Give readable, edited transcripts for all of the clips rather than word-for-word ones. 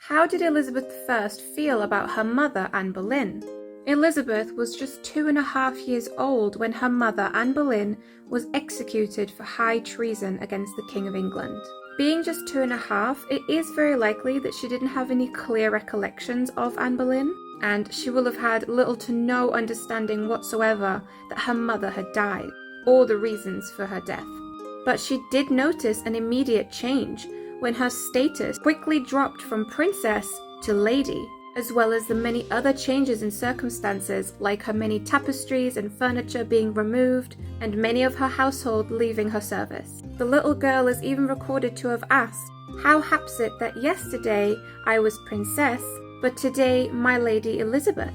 How did Elizabeth I feel about her mother, Anne Boleyn? Elizabeth was just 2.5 years old when her mother, Anne Boleyn, was executed for high treason against the King of England. Being just 2.5, it is very likely that she didn't have any clear recollections of Anne Boleyn, and she will have had little to no understanding whatsoever that her mother had died, or the reasons for her death. But she did notice an immediate change when her status quickly dropped from princess to lady, as well as the many other changes in circumstances like her many tapestries and furniture being removed and many of her household leaving her service. The little girl is even recorded to have asked, "How haps it that yesterday I was princess, but today my lady Elizabeth?"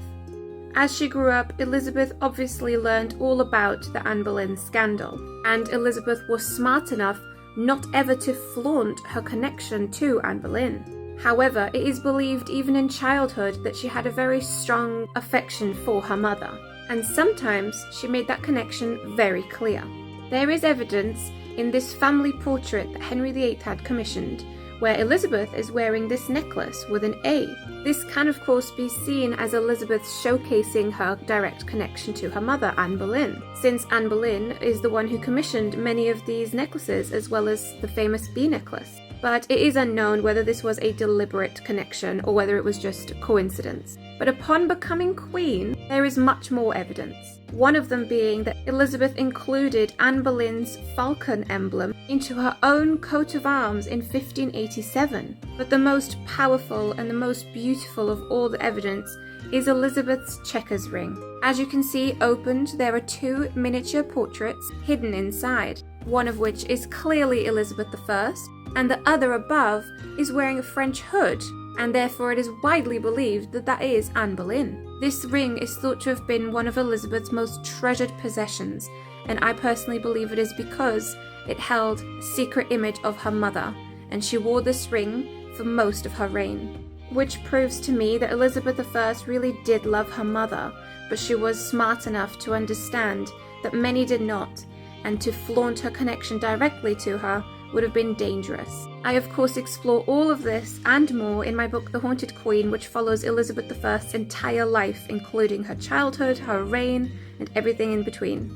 As she grew up, Elizabeth obviously learned all about the Anne Boleyn scandal, and Elizabeth was smart enough not ever to flaunt her connection to Anne Boleyn. However, it is believed even in childhood that she had a very strong affection for her mother, and sometimes she made that connection very clear. There is evidence in this family portrait that Henry VIII had commissioned, where Elizabeth is wearing this necklace with an A. This can of course be seen as Elizabeth showcasing her direct connection to her mother, Anne Boleyn, since Anne Boleyn is the one who commissioned many of these necklaces as well as the famous bee necklace. But it is unknown whether this was a deliberate connection or whether it was just a coincidence. But upon becoming queen, there is much more evidence. One of them being that Elizabeth included Anne Boleyn's falcon emblem into her own coat of arms in 1587. But the most powerful and the most beautiful of all the evidence is Elizabeth's checkers ring. As you can see opened, there are 2 miniature portraits hidden inside, one of which is clearly Elizabeth I, and the other above is wearing a French hood, and therefore it is widely believed that that is Anne Boleyn. This ring is thought to have been one of Elizabeth's most treasured possessions, and I personally believe it is because it held a secret image of her mother, and she wore this ring for most of her reign. Which proves to me that Elizabeth I really did love her mother, but she was smart enough to understand that many did not, and to flaunt her connection directly to her would have been dangerous. I of course explore all of this and more in my book The Haunted Queen, which follows Elizabeth I's entire life, including her childhood, her reign, and everything in between.